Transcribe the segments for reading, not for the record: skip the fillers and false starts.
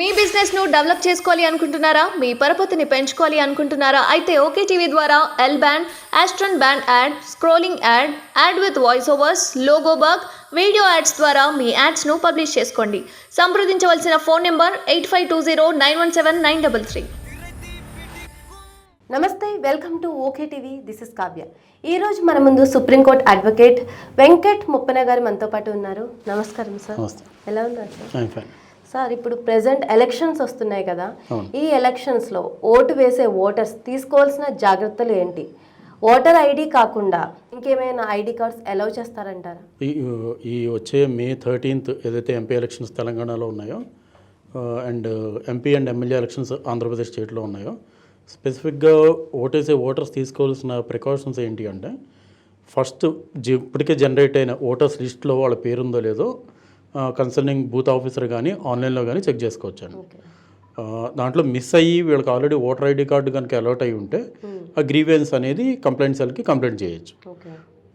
మీ business ను develop చేసుకోవాలి అనుకుంటున్నారా? మీ పరపతిని పెంచుకోవాలి అనుకుంటున్నారా? అయితే ఓకే టీవీ ద్వారా ఎల్ బ్యాండ్, ఆస్ట్రన్ band ad, scrolling ad, ad with voice overs, logo bug, video ads ద్వారా మీ యాడ్స్ ను పబ్లిష్ చేసుకోండి. సంప్రదించవలసిన ఫోన్ నెంబర్ 8520917933. నమస్తే, welcome to okay TV. This is Kavya. ఈరోజు మన ముందు సుప్రీంకోర్టు అడ్వకేట్ వెంకట్ ముప్పన గారు మనతో పాటు ఉన్నారు. నమస్కారం సార్. ఎలా ఉన్నారు సార్? సార్, ఇప్పుడు ప్రెసెంట్ ఎలక్షన్స్ వస్తున్నాయి కదా, ఈ ఎలక్షన్స్లో ఓటు వేసే ఓటర్స్ తీసుకోవాల్సిన జాగ్రత్తలు ఏంటి? ఓటర్ ఐడి కాకుండా ఇంకేమైనా ఐడి కార్డ్స్ అలౌ చేస్తారంటారా? ఈ వచ్చే మే 13th ఏదైతే ఎంపీ ఎలక్షన్స్ తెలంగాణలో ఉన్నాయో and MP and MLA elections Andhra Pradesh స్టేట్లో ఉన్నాయో, స్పెసిఫిక్గా ఓటేసే ఓటర్స్ తీసుకోవాల్సిన ప్రికాషన్స్ ఏంటి అంటే, ఫస్ట్ ఇప్పటికే జనరేట్ అయిన ఓటర్స్ లిస్ట్లో వాళ్ళ పేరుందో లేదో కన్సర్నింగ్ బూత్ ఆఫీసర్ కానీ ఆన్లైన్లో కానీ చెక్ చేసుకోవచ్చండి. దాంట్లో మిస్ అయ్యి వీళ్ళకి ఆల్రెడీ ఓటర్ ఐడి కార్డు కనుక అలర్ట్ అయ్యి ఉంటే ఆ గ్రీవెన్స్ అనేది కంప్లైంట్ సెల్కి కంప్లైంట్ చేయొచ్చు.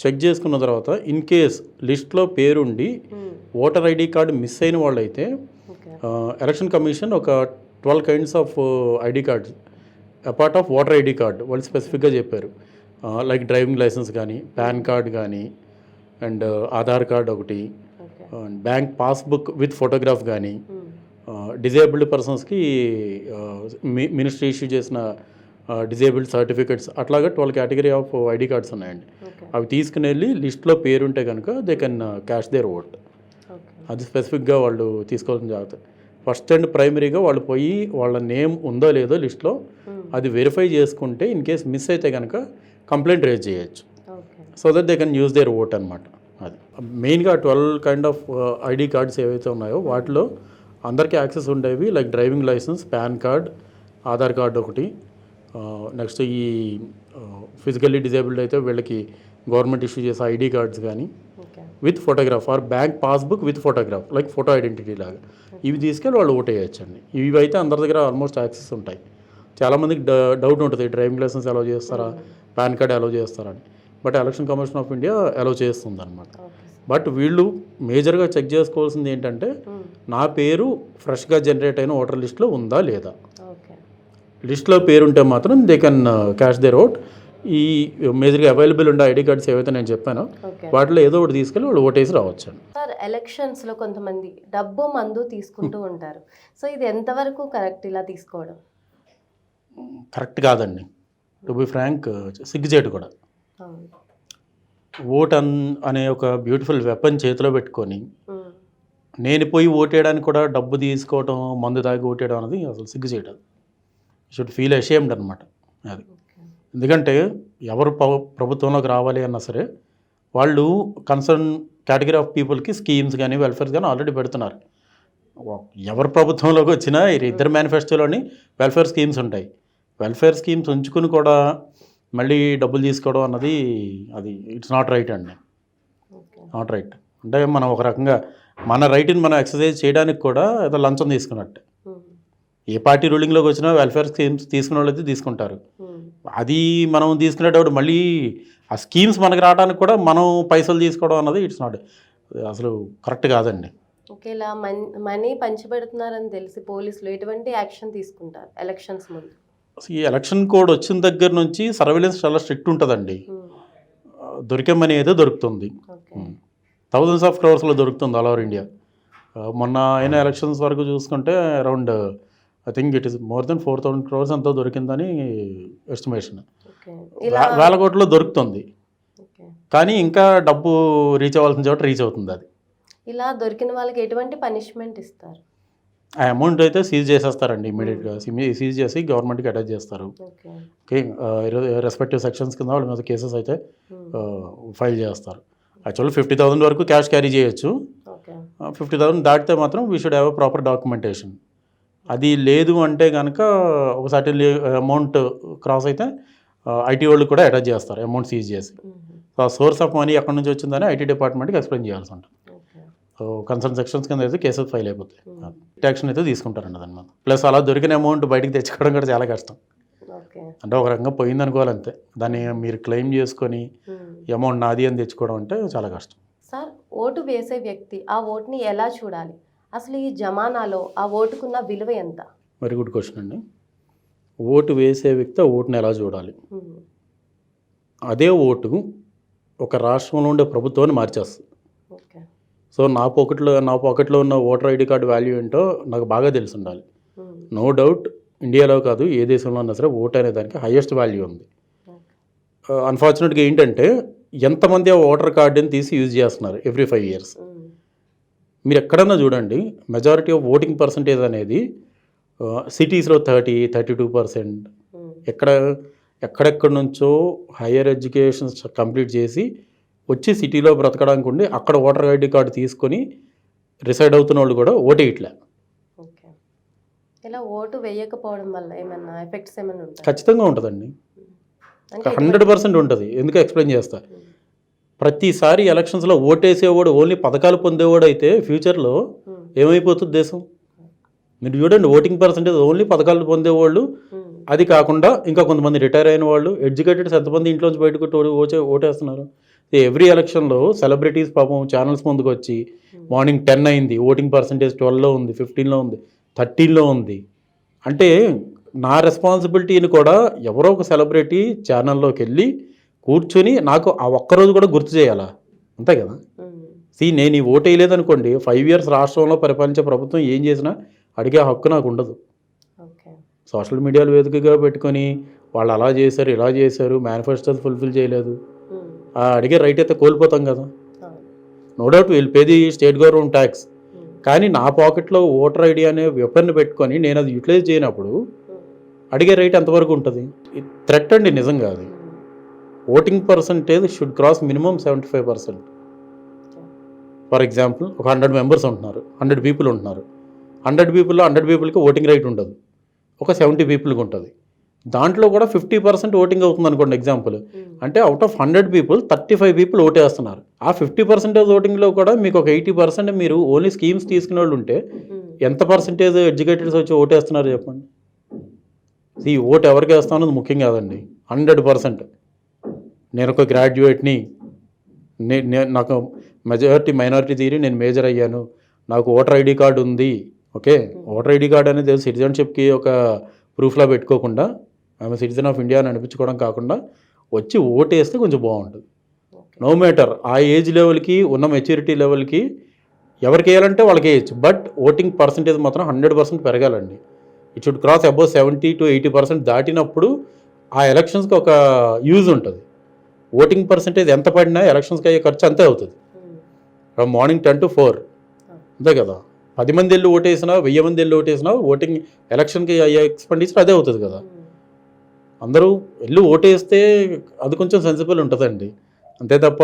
చెక్ చేసుకున్న తర్వాత ఇన్ కేస్ లిస్ట్లో పేరుండి ఓటర్ ఐడి కార్డు మిస్ అయిన వాళ్ళైతే ఎలక్షన్ కమిషన్ ఒక 12 kinds of ID cards apart of voter ID card వాళ్ళు స్పెసిఫిక్గా చెప్పారు. లైక్ డ్రైవింగ్ లైసెన్స్ కానీ, పాన్ కార్డ్ కానీ, అండ్ ఆధార్ కార్డ్ ఒకటి, బ్యాంక్ పాస్బుక్ విత్ ఫోటోగ్రాఫ్ కానీ, డిజేబుల్డ్ పర్సన్స్కి మినిస్ట్రీ ఇష్యూ చేసిన డిజేబుల్డ్ సర్టిఫికెట్స్, అట్లాగా 12 కేటగిరీ ఆఫ్ ఐడి కార్డ్స్ ఉన్నాయండి. అవి తీసుకుని వెళ్ళి లిస్ట్లో పేరుంటే కనుక they can cash their vote. అది స్పెసిఫిక్గా వాళ్ళు తీసుకోవాల్సిన జాగ్రత్త. ఫస్ట్ అండ్ ప్రైమరీగా వాళ్ళు పోయి వాళ్ళ నేమ్ ఉందో లేదో లిస్ట్లో అది వెరిఫై చేసుకుంటే ఇన్ కేస్ మిస్ అయితే కనుక కంప్లైంట్ రేజ్ చేయొచ్చు. So that they can use their vote అనమాట. అది మెయిన్గా 12 కైండ్ ఆఫ్ ఐడి కార్డ్స్ ఏవైతే ఉన్నాయో వాటిలో అందరికీ యాక్సెస్ ఉండేవి. Like driving licence, PAN card, Aadhaar card ఒకటి, నెక్స్ట్ ఈ ఫిజికల్లీ డిజేబుల్డ్ అయితే వీళ్ళకి గవర్నమెంట్ ఇష్యూ చేసే ఐడి కార్డ్స్ కానీ with photograph or bank passbook with photograph like photo identity లాగా ఇవి తీసుకెళ్ళి వాళ్ళు ఓట్ వేయచ్చండి. ఇవి అయితే అందరి దగ్గర ఆల్మోస్ట్ యాక్సెస్ ఉంటాయి. చాలామందికి డౌట్ ఉంటుంది, డ్రైవింగ్ లైసెన్స్ అలౌ చేస్తారా, పాన్ కార్డ్ అలౌ చేస్తారా అని. But election commission of India allow చేస్తుంది అనమాట. బట్ వీళ్ళు మేజర్గా చెక్ చేసుకోవాల్సింది ఏంటంటే నా పేరు ఫ్రెష్గా జనరేట్ అయిన ఓటర్ లిస్ట్లో ఉందా లేదా. లిస్ట్లో పేరుంటే మాత్రం they can cash their vote. ఈ మేజర్గా అవైలబుల్ ఉండే ఐడి కార్డ్స్ ఏవైతే నేను చెప్పానో వాటిలో ఏదో ఒకటి తీసుకెళ్ళి వాళ్ళు ఓటేసి రావచ్చు. సార్, ఎలక్షన్స్లో కొంతమంది డబ్బు మందు తీసుకుంటూ ఉంటారు. సో ఇది ఎంతవరకు కరెక్ట్ ఇలా తీసుకోవడం? కరెక్ట్ కాదండి. టు బి ఫ్రాంక్, సిగ్గుచేటు కూడా. ఓట్ అనే ఒక బ్యూటిఫుల్ వెపన్ చేతిలో పెట్టుకొని నేను పోయి ఓటేయడానికి కూడా డబ్బు తీసుకోవడం, మందు తాగి ఓటేయడం అనేది అసలు సిగ్గుచేయడం. షుడ్ ఫీల్ అషేమ్డ్ అనమాట. అది ఎందుకంటే ఎవరు ప్రభుత్వంలోకి రావాలి అన్నా సరే వాళ్ళు కన్సర్న్ కేటగిరీ ఆఫ్ పీపుల్కి స్కీమ్స్ కానీ వెల్ఫేర్స్ కానీ ఆల్రెడీ పెడుతున్నారు. ఎవరు ప్రభుత్వంలోకి వచ్చినా ఇద్దరు మేనిఫెస్టోలోని వెల్ఫేర్ స్కీమ్స్ ఉంటాయి. వెల్ఫేర్ స్కీమ్స్ ఉంచుకుని కూడా మళ్ళీ డబ్బులు తీసుకోవడం అన్నది అది ఇట్స్ నాట్ రైట్ అండి. Not right. అంటే మనం ఒక రకంగా మన రైట్ని మనం ఎక్సర్సైజ్ చేయడానికి కూడా ఏదో లంచం తీసుకున్నట్టే. ఏ పార్టీ రూలింగ్లోకి వచ్చినా వెల్ఫేర్ స్కీమ్స్ తీసుకునే వాళ్ళు అయితే తీసుకుంటారు. అది మనం తీసుకునేటప్పుడు మళ్ళీ ఆ స్కీమ్స్ మనకు రావడానికి కూడా మనం పైసలు తీసుకోవడం అన్నది ఇట్స్ నాట్, అసలు కరెక్ట్ కాదండి. ఒకేలా మనీ పంచిపెడుతున్నారని తెలిసి పోలీసులు ఎటువంటి యాక్షన్ తీసుకుంటారు ఎలక్షన్స్ ముందు? ఈ ఎలక్షన్ కోడ్ వచ్చిన దగ్గర నుంచి సర్వేలెన్స్ చాలా స్ట్రిక్ట్ ఉంటుందండి. దొరికే మనీ అయితే దొరుకుతుంది, థౌజండ్స్ ఆఫ్ క్రోర్స్లో దొరుకుతుంది ఆల్ ఓవర్ ఇండియా. మొన్న అయిన ఎలక్షన్స్ వరకు చూసుకుంటే around I think it is more than 4,000 crores ఎంతో దొరికిందని ఎస్టిమేషన్. వేల కోట్లో దొరుకుతుంది, కానీ ఇంకా డబ్బు రీచ్ అవ్వాల్సిన చోట రీచ్ అవుతుంది. అది ఇలా దొరికిన వాళ్ళకి ఎటువంటి పనిష్మెంట్ ఇస్తారు? ఆ అమౌంట్ అయితే సీజ్ చేసేస్తారండి ఇమీడియట్గా. సీజ్ చేసి గవర్నమెంట్కి అటాచ్ చేస్తారు. ఓకే, రెస్పెక్టివ్ సెక్షన్స్ కింద వాళ్ళ మీద కేసెస్ అయితే ఫైల్ చేస్తారు. యాక్చువల్లీ 50,000 వరకు క్యాష్ క్యారీ చేయొచ్చు. 50,000 దాటితే మాత్రం we should have a proper documentation. అది లేదు అంటే కనుక ఒక సర్టెన్ అమౌంట్ క్రాస్ అయితే ఐటీ వాళ్ళు కూడా అటాచ్ చేస్తారు అమౌంట్ సీజ్ చేసి. ఆ సోర్స్ ఆఫ్ మనీ ఎక్కడి నుంచి వచ్చిందని ఐటీ డిపార్ట్మెంట్కి ఎక్స్ప్లెయిన్ చేయాల్సి ఉంటుంది. కన్సర్న్ సెక్షన్స్ కింద అయితే కేసెస్ ఫైల్ అయిపోతాయి. యాక్షన్ అయితే తీసుకుంటారండి దాని. ప్లస్ అలా దొరికిన అమౌంట్ బయటికి తెచ్చుకోవడం కూడా చాలా కష్టం. అంటే ఒక రకంగా పోయింది అనుకోవాలంతే. దాన్ని మీరు క్లెయిమ్ చేసుకొని అమౌంట్ నాది అని తెచ్చుకోవడం అంటే చాలా కష్టం. సార్, ఓటు వేసే వ్యక్తి ఆ ఓటుని ఎలా చూడాలి? అసలు ఈ జమానాలో ఆ ఓటుకున్న విలువ ఎంత? వెరీ గుడ్ క్వశ్చన్ అండి. ఓటు వేసే వ్యక్తి ఆ ఓటుని ఎలా చూడాలి? అదే ఓటు ఒక రాష్ట్రంలో ఉండే ప్రభుత్వాన్ని మార్చేస్తుంది. ఓకే. సో నా పాకెట్లో ఉన్న ఓటర్ ఐడి కార్డు వాల్యూ ఏంటో నాకు బాగా తెలిసి ఉండాలి. నో డౌట్ ఇండియాలో కాదు ఏ దేశంలో ఉన్నా సరే ఓటు అనే దానికి హైయెస్ట్ వాల్యూ ఉంది. అన్ఫార్చునేట్గా ఏంటంటే ఎంతమంది ఆ ఓటర్ కార్డుని తీసి యూజ్ చేస్తున్నారు ఎవ్రీ 5 years. మీరు ఎక్కడన్నా చూడండి మెజారిటీ ఆఫ్ ఓటింగ్ పర్సంటేజ్ అనేది సిటీస్లో 32%. ఎక్కడెక్కడి నుంచో హయ్యర్ ఎడ్యుకేషన్ కంప్లీట్ చేసి వచ్చి సిటీలో బ్రతకడానికి ఉండి అక్కడ ఓటర్ ఐడి కార్డు తీసుకొని రిసైడ్ అవుతున్న వాళ్ళు కూడా ఓటేయట్లే. ఓకే. ఇలా ఓటు వేయకపోవడం వల్ల ఏమైనా ఎఫెక్ట్స్ ఏమైనా ఉంటాయి? ఖచ్చితంగా ఉంటుందండి, 100% ఉంటుంది. ఎందుకు ఎక్స్ప్లెయిన్ చేస్తా. ప్రతిసారి ఎలక్షన్స్లో ఓటేసేవాడు ఓన్లీ పథకాలు పొందేవాడు అయితే ఫ్యూచర్లో ఏమైపోతుంది దేశం? మీరు చూడండి, ఓటింగ్ పర్సంటేజ్ ఓన్లీ పథకాలు పొందేవాళ్ళు, అది కాకుండా ఇంకా కొంతమంది రిటైర్ అయిన వాళ్ళు, ఎడ్యుకేటెడ్స్ ఎంతమంది ఇంట్లోంచి బయటకు ఓటేస్తున్నారు. ఎవ్రీ ఎలక్షన్లో సెలబ్రిటీస్ పాపం ఛానల్స్ ముందుకు వచ్చి మార్నింగ్ 10 అయింది, ఓటింగ్ పర్సంటేజ్ 12లో ఉంది, 15లో ఉంది, 13లో ఉంది అంటే నా రెస్పాన్సిబిలిటీని కూడా ఎవరో ఒక సెలబ్రిటీ ఛానల్లోకి వెళ్ళి కూర్చొని నాకు ఆ ఒక్కరోజు కూడా గుర్తు చేయాలా? అంతే కదా. నేను ఈ ఓటు వేయలేదనుకోండి 5 years రాష్ట్రంలో పరిపాలించే ప్రభుత్వం ఏం చేసినా అడిగే హక్కు నాకు ఉండదు. సోషల్ మీడియాలో వేదికగా పెట్టుకొని వాళ్ళు అలా చేశారు ఇలా చేశారు మేనిఫెస్టోస్ ఫుల్ఫిల్ చేయలేదు అడిగే రైట్ అయితే కోల్పోతాం కదా. No doubt will pay the state government tax. కానీ నా పాకెట్లో ఓటర్ ఐడి అనే వెపన్ని పెట్టుకొని నేను అది యూటిలైజ్ చేయనప్పుడు అడిగే రైట్ ఎంతవరకు ఉంటుంది? థ్రెట్ అండి నిజంగా. అది voting percentage should cross minimum 75%. For example ఒక 100 members ఉంటున్నారు, 100 people ఉంటున్నారు. 100 peopleలో 100 peopleకి ఓటింగ్ రైట్ ఉండదు, ఒక 70 peopleకి ఉంటుంది. దాంట్లో కూడా 50% ఓటింగ్ అవుతుంది అనుకోండి ఎగ్జాంపుల్. అంటే అవుట్ ఆఫ్ 100 people 35 people ఓటేస్తున్నారు. ఆ 50% ఓటింగ్లో కూడా మీకు ఒక 80% మీరు ఓన్లీ స్కీమ్స్ తీసుకునే వాళ్ళు ఉంటే ఎంత పర్సంటేజ్ ఎడ్యుకేటెడ్స్ వచ్చి ఓటేస్తున్నారు చెప్పండి. ఈ ఓటు ఎవరికి వేస్తాం అన్నది ముఖ్యం కాదండి. 100% నేను ఒక గ్రాడ్యుయేట్ని, నాకు మెజారిటీ మైనారిటీ తీరి నేను మేజర్ అయ్యాను, నాకు ఓటర్ ఐడి కార్డు ఉంది. ఓకే, ఓటర్ ఐడి కార్డు అనేది సిటిజన్షిప్కి ఒక ప్రూఫ్లా పెట్టుకోకుండా ఆమె సిటిజన్ ఆఫ్ ఇండియా అని అనిపించుకోవడం కాకుండా వచ్చి ఓటేస్తే కొంచెం బాగుంటుంది. నో మ్యాటర్ ఆ ఏజ్ లెవెల్కి ఉన్న మెచ్యూరిటీ లెవెల్కి ఎవరికి వేయాలంటే వాళ్ళకి వేయచ్చు. బట్ ఓటింగ్ పర్సంటేజ్ మాత్రం 100% పెరగాలండి. It should cross above 70 to 80% దాటినప్పుడు ఆ ఎలక్షన్స్కి ఒక యూజ్ ఉంటుంది. ఓటింగ్ పర్సంటేజ్ ఎంత పడినా ఎలక్షన్స్కి అయ్యే ఖర్చు అంతే అవుతుంది. ఫ్రమ్ మార్నింగ్ 10 to 4 అంతే కదా. 10 మంది వెళ్ళి ఓటేసినా 1000 మంది వెళ్ళి ఓటేసినా ఓటింగ్ ఎలక్షన్కి అయ్యే ఎక్స్పెండిచర్ అదే అవుతుంది కదా. అందరూ వెళ్ళి ఓటేస్తే అది కొంచెం సెన్సిబుల్ ఉంటుందండి. అంతే తప్ప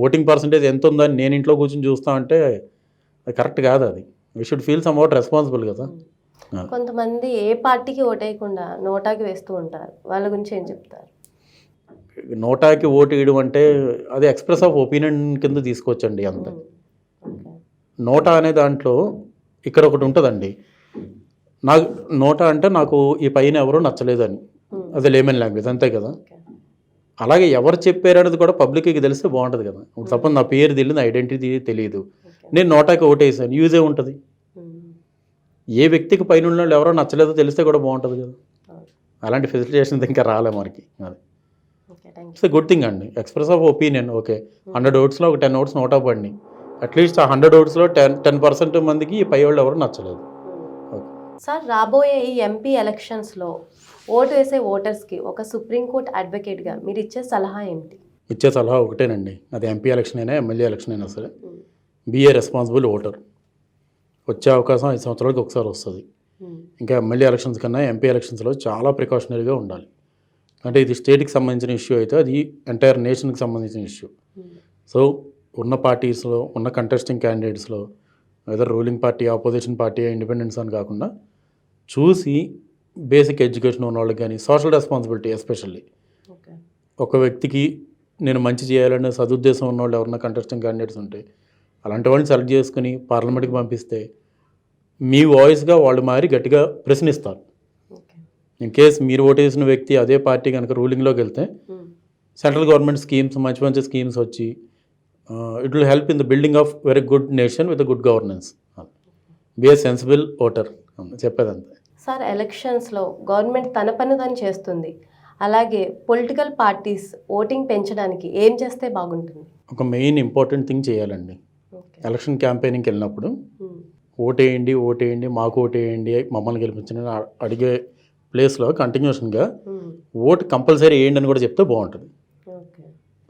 ఓటింగ్ పర్సంటేజ్ ఎంత ఉందని నేను ఇంట్లో కూర్చొని చూస్తా అంటే అది కరెక్ట్ కాదు. అది we should feel some what responsible కదా. కొంతమంది ఏ పార్టీకి ఓటేయకుండా నోటాకి వేస్తూ ఉంటారు, వాళ్ళ గురించి ఏం చెప్తారు? నోటాకి ఓటు వేయడం అంటే అది ఎక్స్ప్రెస్ ఆఫ్ ఒపీనియన్ కింద తీసుకోవచ్చండి. అంతే. నోటా అనే దాంట్లో ఇక్కడ ఒకటి ఉంటుందండి, నాకు నోటా అంటే నాకు ఈ పైన ఎవరో నచ్చలేదని, అది లేమన్ లాంగ్వేజ్ అంతే కదా. అలాగే ఎవరు చెప్పారు అనేది కూడా పబ్లిక్కి తెలిస్తే బాగుంటుంది కదా. ఇప్పుడు తప్ప నా పేరు తెలియదు, నా ఐడెంటిటీ తెలియదు, నేను నోటాకి ఓటేసాను, యూజే ఉంటుంది. ఏ వ్యక్తికి పైన ఉన్న వాళ్ళు ఎవరో నచ్చలేదో తెలిస్తే కూడా బాగుంటుంది కదా. అలాంటి ఫెసిలిటేషన్ ఇంకా రాలే మనకి. అది ఇట్స్ గుడ్ థింగ్ అండి, express of opinion. Okay, 100 votes ఒక 10 votes నోటా పడినాయి, అట్లీస్ట్ ఆ 100 votes 10% మందికి ఈ పై వాళ్ళు ఎవరు నచ్చలేదు. సార్, రాబోయే ఈ ఎంపీ ఎలక్షన్స్లో ఓటు వేసే ఓటర్స్కి ఒక సుప్రీంకోర్టు అడ్వకేట్గా మీరు ఇచ్చే సలహా ఏమిటి? ఇచ్చే సలహా ఒకటేనండి, అది ఎంపీ ఎలక్షన్ అయినా ఎమ్మెల్యే ఎలక్షన్ అయినా సరే, బీ ఏ రెస్పాన్సిబుల్ ఓటర్. వచ్చే అవకాశం 5 సంవత్సరాలకు ఒకసారి వస్తుంది. ఇంకా ఎమ్మెల్యే ఎలక్షన్స్ కన్నా ఎంపీ ఎలక్షన్స్లో చాలా ప్రికాషనరీగా ఉండాలి. అంటే ఇది స్టేట్కి సంబంధించిన ఇష్యూ అయితే అది ఎంటైర్ నేషన్కి సంబంధించిన ఇష్యూ. సో ఉన్న పార్టీస్లో ఉన్న కంటెస్టింగ్ క్యాండిడేట్స్లో whether ruling party, opposition party, independence అని కాకుండా చూసి బేసిక్ ఎడ్యుకేషన్ ఉన్న వాళ్ళకి కానీ సోషల్ రెస్పాన్సిబిలిటీ ఎస్పెషల్లీ ఒక వ్యక్తికి నేను మంచి చేయాలనే సదుద్దేశం ఉన్న వాళ్ళు ఎవరన్నా కంటెస్టింగ్ క్యాండిడేట్స్ ఉంటే అలాంటి వాళ్ళని సెలెక్ట్ చేసుకుని పార్లమెంట్కి పంపిస్తే మీ వాయిస్గా వాళ్ళు మారి గట్టిగా ప్రశ్నిస్తారు. ఇన్ కేస్ మీరు ఓటేసిన వ్యక్తి అదే పార్టీ కనుక రూలింగ్లోకి వెళ్తే సెంట్రల్ గవర్నమెంట్ స్కీమ్స్, మంచి మంచి స్కీమ్స్ వచ్చి it will help in the building of very good nation with good governance. Be a sensible voter, చెప్పేదంతే. సార్, ఎలక్షన్స్లో గవర్నమెంట్ తన పని దాన్ని చేస్తుంది, అలాగే పొలిటికల్ పార్టీస్ ఓటింగ్ పెంచడానికి ఏం చేస్తే బాగుంటుంది? ఒక మెయిన్ ఇంపార్టెంట్ థింగ్ చేయాలండి. ఎలక్షన్ క్యాంపెయినింగ్కి వెళ్ళినప్పుడు ఓటేయండి ఓటేయండి మాకు ఓటేయండి మమ్మల్ని గెలిపించండి అని అడిగే ప్లేస్లో కంటిన్యూషన్గా ఓటు కంపల్సరీ వేయండి అని కూడా చెప్తే బాగుంటుంది.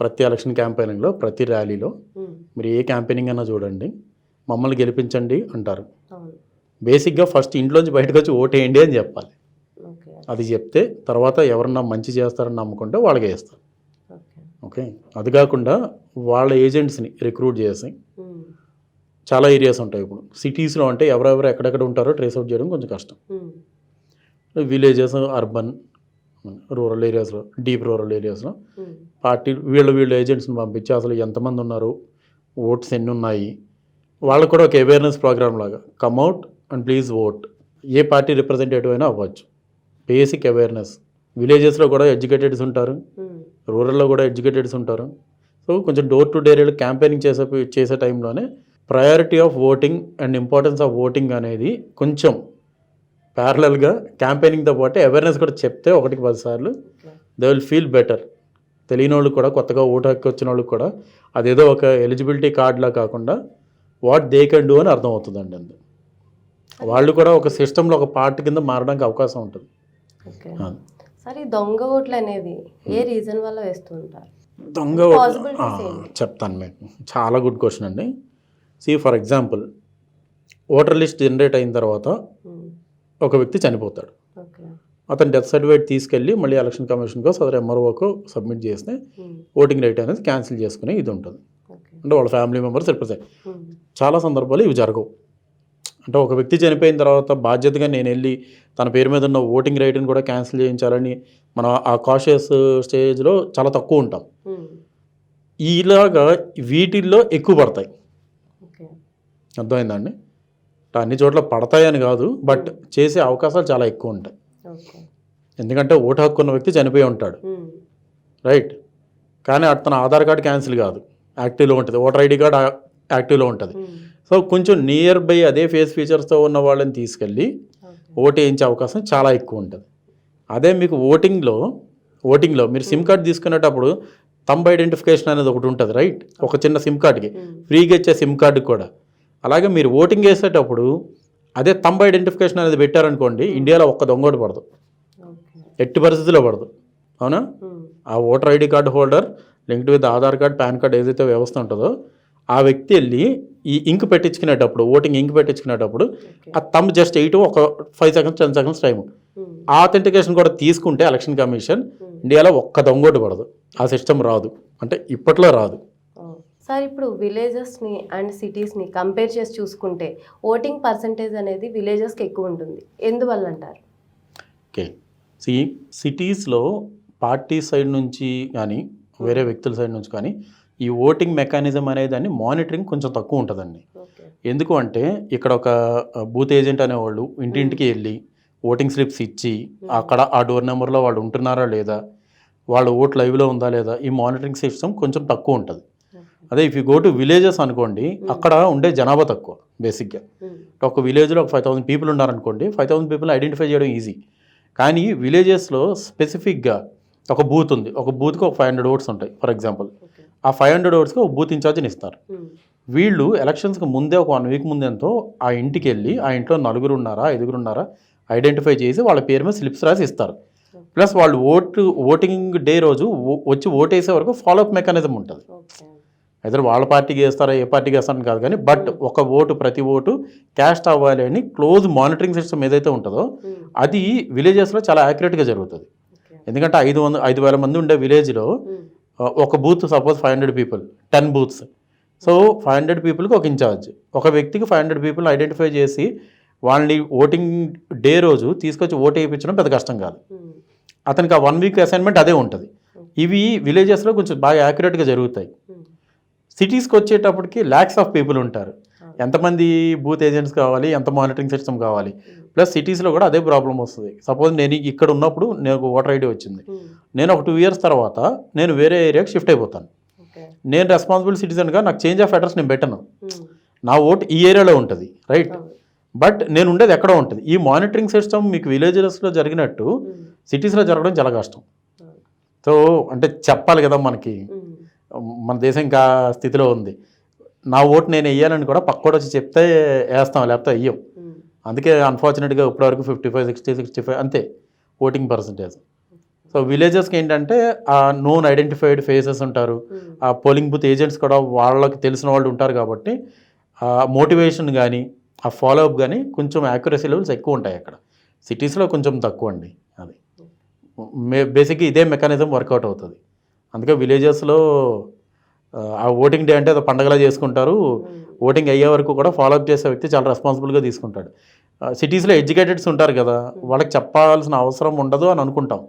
ప్రతి ఎలక్షన్ క్యాంపెయినింగ్లో, ప్రతి ర్యాలీలో మీరు ఏ క్యాంపెయినింగ్ అన్నా చూడండి, మమ్మల్ని గెలిపించండి అంటారు. బేసిక్గా ఫస్ట్ ఇంట్లోంచి బయటకు వచ్చి ఓటేయండి అని చెప్పాలి. అది చెప్తే తర్వాత ఎవరన్నా మంచి చేస్తారని నమ్ముకుంటే వాళ్ళకి వేస్తారు. ఓకే, అది కాకుండా వాళ్ళ ఏజెంట్స్ని రిక్రూట్ చేసి, చాలా ఏరియాస్ ఉంటాయి ఇప్పుడు సిటీస్లో, అంటే ఎవరెవరు ఎక్కడెక్కడ ఉంటారో ట్రేస్ అవుట్ చేయడం కొంచెం కష్టం. విలేజెస్, అర్బన్, రూరల్ ఏరియాస్లో, డీప్ రూరల్ ఏరియాస్లో పార్టీ వీళ్ళ ఏజెంట్స్ని పంపించి అసలు ఎంతమంది ఉన్నారు, ఓట్స్ ఎన్ని ఉన్నాయి, వాళ్ళకు కూడా ఒక అవేర్నెస్ ప్రోగ్రామ్ లాగా come out and please vote. A party representative అయినా అవ్వచ్చు. Basic awareness. విలేజెస్లో కూడా ఎడ్యుకేటెడ్స్ ఉంటారు, రూరల్లో కూడా ఎడ్యుకేటెడ్స్ ఉంటారు. సో కొంచెం డోర్ టు డోర్ క్యాంపెయినింగ్ చేసే టైంలోనే priority of voting and importance of voting అనేది కొంచెం ప్యారలల్గా క్యాంపెయినింగ్తో పాటు అవేర్నెస్ కూడా చెప్తే 1-10 సార్లు దే విల్ ఫీల్ బెటర్. తెలియని వాళ్ళు కూడా, కొత్తగా ఓటు హక్కు వచ్చిన వాళ్ళకి కూడా అదేదో ఒక ఎలిజిబిలిటీ కార్డులా కాకుండా వాట్ దే కెన్ డూ అని అర్థం అవుతుందండి. అందు వాళ్ళు కూడా ఒక సిస్టంలో ఒక పార్ట్ కింద మారడానికి అవకాశం ఉంటుంది. సరే, ఈ దొంగ ఓట్లు అనేవి ఏ రీజన్ వల్ల వేస్తూ ఉంటారు? దొంగ చెప్తాను మీకు. చాలా గుడ్ క్వశ్చన్ అండి. For example, voter list generate అయిన తర్వాత ఒక వ్యక్తి చనిపోతాడు. అతను డెత్ సర్టిఫికేట్ తీసుకెళ్ళి మళ్ళీ ఎలక్షన్ కమిషన్కో సదరు ఎంఆర్ఓకో సబ్మిట్ చేస్తే ఓటింగ్ రైట్ అనేది క్యాన్సిల్ చేసుకునే ఇది ఉంటుంది. అంటే వాళ్ళ ఫ్యామిలీ మెంబర్స్ రిప్రజెంట్. చాలా సందర్భాలు ఇవి జరగవు. అంటే ఒక వ్యక్తి చనిపోయిన తర్వాత బాధ్యతగా నేను వెళ్ళి తన పేరు మీద ఉన్న ఓటింగ్ రైట్ని కూడా క్యాన్సిల్ చేయించాలని మనం ఆ కాషియస్ స్టేజ్లో చాలా తక్కువ ఉంటాం. ఇలాగా వీటిల్లో ఎక్కువ పడతాయి. అర్థమైందండి? అన్ని చోట్ల పడతాయని కాదు, బట్ చేసే అవకాశాలు చాలా ఎక్కువ ఉంటాయి. ఎందుకంటే ఓటు హక్కు ఉన్న వ్యక్తి చనిపోయి ఉంటాడు, రైట్? కానీ తన ఆధార్ కార్డు క్యాన్సిల్ కాదు, యాక్టివ్లో ఉంటుంది. ఓటర్ ఐడి కార్డు యాక్టివ్లో ఉంటుంది. సో కొంచెం నియర్ బై అదే ఫేస్ ఫీచర్స్తో ఉన్న వాళ్ళని తీసుకెళ్ళి ఓటు వేయించే అవకాశం చాలా ఎక్కువ ఉంటుంది. అదే మీకు ఓటింగ్లో మీరు సిమ్ కార్డు తీసుకునేటప్పుడు థంబ్ ఐడెంటిఫికేషన్ అనేది ఒకటి ఉంటుంది, రైట్? ఒక చిన్న సిమ్ కార్డుకి ఫ్రీగా ఇచ్చే సిమ్ కార్డుకి కూడా. అలాగే మీరు ఓటింగ్ వేసేటప్పుడు అదే థంబ్ ఐడెంటిఫికేషన్ అనేది పెట్టారనుకోండి, ఇండియాలో ఒక్క దొంగోడు పడదు, ఎట్టి పరిస్థితుల్లో పడదు. అవునా? ఆ voter ID card holder linked with Aadhaar card, pan card ఏదైతే వ్యవస్థ ఉంటుందో ఆ వ్యక్తి వెళ్ళి ఈ ఇంక్ పెట్టించుకునేటప్పుడు, ఓటింగ్ ఇంక్ పెట్టించుకునేటప్పుడు ఆ థంబ్ జస్ట్ వేయటం ఒక 5 seconds 10 seconds టైము. ఆ ఆథెంటికేషన్ కూడా తీసుకుంటే ఎలక్షన్ కమిషన్ ఇండియాలో ఒక్క దొంగోటు పడదు. ఆ సిస్టమ్ రాదు, అంటే ఇప్పట్లో రాదు. సార్, ఇప్పుడు విలేజెస్ని అండ్ సిటీస్ని కంపేర్ చేసి చూసుకుంటే ఓటింగ్ పర్సంటేజ్ అనేది విలేజెస్కి ఎక్కువ ఉంటుంది, ఎందువల్ల అంటారు? ఓకే, సిటీస్లో పార్టీ సైడ్ నుంచి కానీ వేరే వ్యక్తుల సైడ్ నుంచి కానీ ఈ ఓటింగ్ మెకానిజం అనే దాన్ని మానిటరింగ్ కొంచెం తక్కువ ఉంటుందండి. ఎందుకు అంటే ఇక్కడ ఒక బూత్ ఏజెంట్ అనేవాళ్ళు ఇంటింటికి వెళ్ళి ఓటింగ్ స్లిప్స్ ఇచ్చి అక్కడ ఆ డోర్ నెంబర్లో వాళ్ళు ఉంటున్నారా లేదా, వాళ్ళ ఓట్ లైవ్లో ఉందా లేదా, ఈ మానిటరింగ్ సిస్టమ్ కొంచెం తక్కువ ఉంటుంది. అదే if you go to villages అనుకోండి, అక్కడ ఉండే జనాభా తక్కువ. బేసిక్గా ఒక విలేజ్లో ఒక 5,000 పీపుల్ ఉన్నారనుకోండి, 5,000 పీపుల్ ఐడెంటిఫై చేయడం ఈజీ. కానీ విలేజెస్లో స్పెసిఫిక్గా ఒక బూత్ ఉంది, ఒక బూత్కి ఒక 500 ఓట్స్ ఉంటాయి ఫర్ ఎగ్జాంపుల్. ఆ 500 ఓట్స్కి ఒక బూత్ ఇన్ఛార్జ్ని ఇస్తారు. వీళ్ళు ఎలక్షన్స్కి ముందే ఒక 1 week ముందెంతో ఆ ఇంటికి వెళ్ళి ఆ ఇంట్లో 4 ఉన్నారా 5 ఉన్నారా ఐడెంటిఫై చేసి వాళ్ళ పేరు మీద స్లిప్స్ రాసి ఇస్తారు. ప్లస్ వాళ్ళు ఓటింగ్ డే రోజు వచ్చి ఓటేసే వరకు ఫాలోఅప్ మెకానిజం ఉంటుంది. అయితే వాళ్ళ పార్టీకి వేస్తారా ఏ పార్టీకి వేస్తారని కాదు, కానీ బట్ ఒక ఓటు ప్రతి ఓటు క్యాస్ట్ అవ్వాలి అని క్లోజ్ మానిటరింగ్ సిస్టమ్ ఏదైతే ఉంటుందో అది విలేజెస్లో చాలా యాక్యురేట్గా జరుగుతుంది. ఎందుకంటే 5,000 మంది ఉండే విలేజ్లో ఒక booth suppose 500 people, 10 booths. So 500 peopleకి ఒక ఇన్ఛార్జ్, ఒక వ్యక్తికి 500 people ఐడెంటిఫై చేసి వాళ్ళని ఓటింగ్ డే రోజు తీసుకొచ్చి ఓటు వేయించడం పెద్ద కష్టం కాదు. అతనికి ఆ 1 week అసైన్మెంట్ అదే ఉంటుంది. ఇవి విలేజెస్లో కొంచెం బాగా యాక్యురేట్గా జరుగుతాయి. సిటీస్కి వచ్చేటప్పటికి ల్యాక్స్ ఆఫ్ పీపుల్ ఉంటారు. ఎంతమంది బూత్ ఏజెంట్స్ కావాలి, ఎంత మానిటరింగ్ సిస్టమ్ కావాలి. ప్లస్ సిటీస్లో కూడా అదే ప్రాబ్లం వస్తుంది. సపోజ్ నేను ఇక్కడ ఉన్నప్పుడు నాకు ఓటర్ ఐడి వచ్చింది, నేను ఒక 2 years తర్వాత నేను వేరే ఏరియాకి షిఫ్ట్ అయిపోతాను. నేను రెస్పాన్సిబుల్ సిటిజన్గా నాకు చేంజ్ ఆఫ్ అడ్రస్ నేను పెట్టను, నా ఓటు ఈ ఏరియాలో ఉంటుంది, రైట్? బట్ నేను ఉండేది ఎక్కడో ఉంటుంది. ఈ మానిటరింగ్ సిస్టమ్ మీకు విలేజెస్లో జరిగినట్టు సిటీస్లో జరగడం చాలా కష్టం. సో అంటే చెప్పాలి కదా, మనకి మన దేశం ఇంకా స్థితిలో ఉంది. నా ఓటు నేను వేయాలని కూడా పక్కోడు వచ్చి చెప్తే వేస్తాం, లేకపోతే వెయ్యం. అందుకే అన్ఫార్చునేట్గా ఇప్పటివరకు 55, 60, 65 అంతే ఓటింగ్ పర్సంటేజ్. సో విలేజెస్కి ఏంటంటే ఆ నోన్ ఐడెంటిఫైడ్ ఫేసెస్ ఉంటారు, ఆ పోలింగ్ బూత్ ఏజెంట్స్ కూడా వాళ్ళకి తెలిసిన వాళ్ళు ఉంటారు కాబట్టి ఆ మోటివేషన్ కానీ ఆ ఫాలో అప్ కానీ కొంచెం యాక్యురసీ లెవెల్స్ ఎక్కువ ఉంటాయి అక్కడ. సిటీస్లో కొంచెం తక్కువ అండి. అది బేసిక్గా ఇదే మెకానిజం వర్కౌట్ అవుతుంది. అందుకే విలేజెస్లో ఆ ఓటింగ్ డే అంటే అది పండగలా చేసుకుంటారు. ఓటింగ్ అయ్యే వరకు కూడా ఫాలోఅప్ చేసే వ్యక్తి చాలా రెస్పాన్సిబుల్గా తీసుకుంటాడు. సిటీస్లో ఎడ్యుకేటెడ్స్ ఉంటారు కదా, వాళ్ళకి చెప్పాల్సిన అవసరం ఉండదు అని అనుకుంటాం.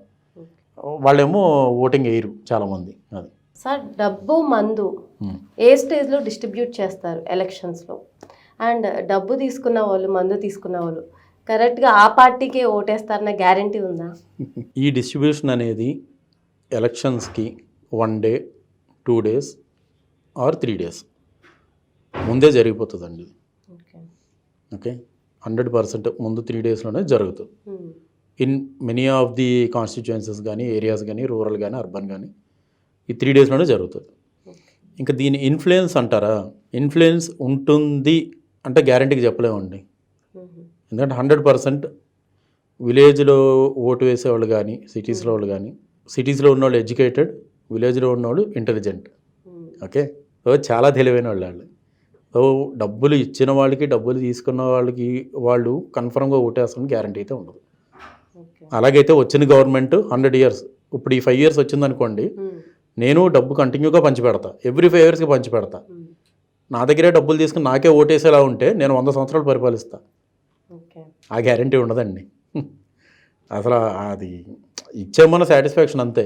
వాళ్ళేమో ఓటింగ్ వేయరు చాలామంది. అది సార్, డబ్బు మందు ఏ స్టేజ్లో డిస్ట్రిబ్యూట్ చేస్తారు ఎలక్షన్స్లో? అండ్ డబ్బు తీసుకున్న వాళ్ళు, మందు తీసుకున్న వాళ్ళు కరెక్ట్గా ఆ పార్టీకే ఓటేస్తారన్న గ్యారంటీ ఉందా? ఈ డిస్ట్రిబ్యూషన్ అనేది ఎలక్షన్స్కి 1 day, 2 days ఆర్ 3 days ముందే జరిగిపోతుందండి. ఓకే, 100% ముందు 3 daysలోనే జరుగుతుంది. In many of the constituencies కానీ, ఏరియాస్ కానీ, రూరల్ కానీ, అర్బన్ కానీ ఈ 3 daysలోనే జరుగుతుంది. ఇంకా దీని ఇన్ఫ్లుయెన్స్ అంటారా? ఇన్ఫ్లుయెన్స్ ఉంటుంది అంటే గ్యారంటీకి చెప్పలేమండి. ఎందుకంటే 100% విలేజ్లో ఓటు వేసేవాళ్ళు కానీ, సిటీస్లో వాళ్ళు కానీ, సిటీస్లో ఉన్నవాళ్ళు ఎడ్యుకేటెడ్, విలేజ్లో ఉన్నవాళ్ళు ఇంటెలిజెంట్. ఓకే, సో చాలా తెలివైన వాళ్ళు. సో డబ్బులు ఇచ్చిన వాళ్ళకి, డబ్బులు తీసుకున్న వాళ్ళకి వాళ్ళు కన్ఫర్మ్గా ఓటేస్తామని గ్యారంటీ అయితే ఉండదు. అలాగైతే వచ్చిన గవర్నమెంట్ 100 years, ఇప్పుడు ఈ 5 years వచ్చిందనుకోండి, నేను డబ్బు కంటిన్యూగా పంచిపెడతా, ఎవ్రీ 5 yearsకి పంచిపెడతా. నా దగ్గరే డబ్బులు తీసుకుని నాకే ఓటేసేలా ఉంటే నేను 100 సంవత్సరాలు పరిపాలిస్తా. ఆ గ్యారంటీ ఉండదండి. అసలు అది ఇచ్చేమన్న సాటిస్ఫాక్షన్ అంతే.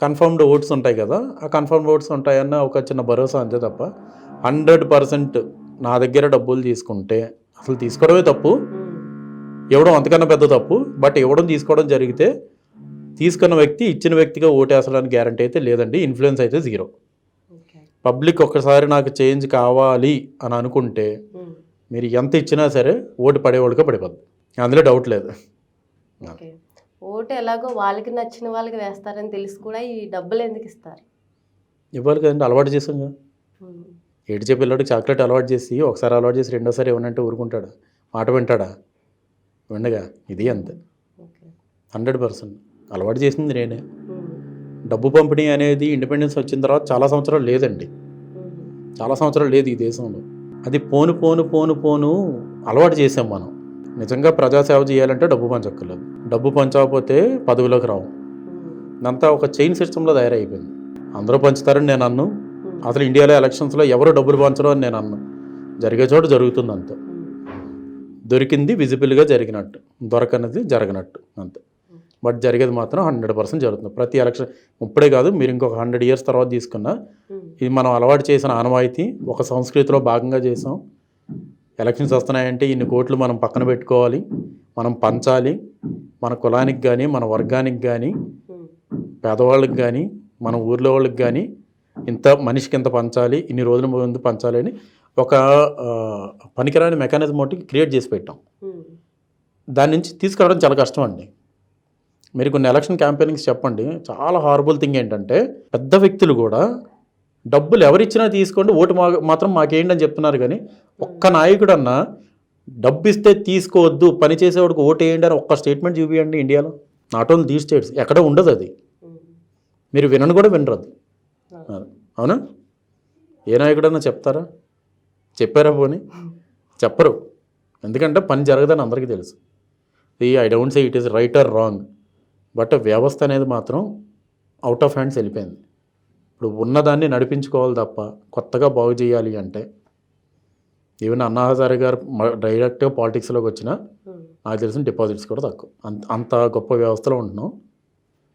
కన్ఫర్మ్డ్ ఓట్స్ ఉంటాయి కదా, ఆ కన్ఫర్మ్డ్ ఓట్స్ ఉంటాయన్న ఒక చిన్న భరోసా అంతే తప్ప 100% నా దగ్గర డబ్బులు తీసుకుంటే అసలు తీసుకోవడమే తప్పు, ఇవ్వడం అంతకన్నా పెద్ద తప్పు. బట్ ఇవ్వడం తీసుకోవడం జరిగితే తీసుకున్న వ్యక్తి ఇచ్చిన వ్యక్తిగా ఓటేసడానికి గ్యారంటీ అయితే లేదండి. ఇన్ఫ్లుయెన్స్ అయితే 0. పబ్లిక్ ఒక్కసారి నాకు చేంజ్ కావాలి అని అనుకుంటే మీరు ఎంత ఇచ్చినా సరే ఓటు పడేవాళ్ళకే పడిపోద్ది, అందులో డౌట్ లేదు. ఓటు ఎలాగో వాళ్ళకి నచ్చిన వాళ్ళకి వేస్తారని తెలిసి కూడా ఈ డబ్బులు ఎందుకు ఇస్తారు? ఇవ్వాలి కదండి, అలవాటు చేసాం కదా. ఏడ్చే పిల్లడికి చాక్లెట్ అలవాటు చేసి ఒకసారి అలవాటు చేసి రెండోసారి ఏమనంటే ఊరుకుంటాడా? మాట వింటాడా? విండగా. ఇది అంతే. 100% అలవాటు చేసింది నేనే. డబ్బు పంపిణీ అనేది ఇండిపెండెన్స్ వచ్చిన తర్వాత చాలా సంవత్సరాలు లేదండి, చాలా సంవత్సరాలు లేదు ఈ దేశంలో. అది పోను పోను పోను పోను అలవాటు చేసాం మనం. నిజంగా ప్రజాసేవ చేయాలంటే డబ్బు పంచక్కర్లేదు. డబ్బు పంచకపోతే పదవిలోకి రావు. ఇదంతా ఒక చైన్ సిస్టంలో తయారైపోయింది. అందరూ పంచుతారని నేను అన్ను. అసలు ఇండియాలో ఎలక్షన్స్లో ఎవరు డబ్బులు పంచడం అని నేను అన్ను. జరిగే చోట జరుగుతుంది అంతే. దొరికింది విజిబుల్గా జరిగినట్టు, దొరకనది జరగనట్టు అంతే. బట్ జరిగేది మాత్రం 100% జరుగుతుంది ప్రతి ఎలక్షన్. ఇప్పుడే కాదు, మీరు ఇంకొక 100 years తర్వాత తీసుకున్నా ఇది మనం అలవాటు చేసిన ఆనవాయితీ, ఒక సంస్కృతిలో భాగంగా చేసాం. ఎలక్షన్స్ వస్తున్నాయంటే ఇన్ని కోట్లు మనం పక్కన పెట్టుకోవాలి, మనం పంచాలి. మన కులానికి కానీ, మన వర్గానికి కానీ, పేదవాళ్ళకి కానీ, మన ఊర్లో వాళ్ళకి కానీ ఇంత మనిషికి ఇంత పంచాలి, ఇన్ని రోజుల ముందు పంచాలి అని ఒక పనికిరాని మెకానిజం ఒకటి క్రియేట్ చేసి పెట్టాం. దాని నుంచి తీసుకురావడం చాలా కష్టం అండి. మీరు కొన్ని ఎలక్షన్ క్యాంపెయినింగ్స్ చెప్పండి, చాలా హారబుల్ థింగ్ ఏంటంటే పెద్ద వ్యక్తులు కూడా డబ్బులు ఎవరిచ్చినా తీసుకోండి, ఓటు మాత్రం మాకేంటి అని చెప్తున్నారు. కానీ ఒక్క నాయకుడు అన్నా డబ్బు ఇస్తే తీసుకోవద్దు, పని చేసేవాడికి ఓటు వేయండి అని ఒక్క స్టేట్మెంట్ చూపించండి ఇండియాలో. నాట్ ఓన్లీ దీ స్టేట్స్, ఎక్కడ ఉండదు అది. మీరు వినను కూడా వినరదు. అవునా? ఏ నాయకుడన్నా చెప్తారా? చెప్పారా? పోనీ చెప్పరు. ఎందుకంటే పని జరగదని అందరికీ తెలుసు. I don't say it is right are wrong, but వ్యవస్థ అనేది మాత్రం అవుట్ ఆఫ్ హ్యాండ్స్ వెళ్ళిపోయింది. ఇప్పుడు ఉన్నదాన్ని నడిపించుకోవాలి తప్ప కొత్తగా బాగు చేయాలి అంటే, ఈవెన్ అన్నా హజారే గారు డైరెక్ట్గా పాలిటిక్స్లోకి వచ్చినా నాకు తెలిసిన డిపాజిట్స్ కూడా తక్కువ. అంత గొప్ప వ్యవస్థలో ఉంటున్నాం.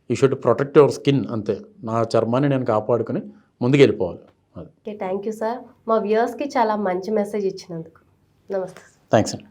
You should protect your skin అంతే. నా చర్మాన్ని నేను కాపాడుకుని ముందుకు వెళ్ళిపోవాలి. Okay, thank you sir. మా వ్యూవర్స్కి చాలా మంచి మెసేజ్ ఇచ్చినందుకు. నమస్తే. థ్యాంక్స్ అండి.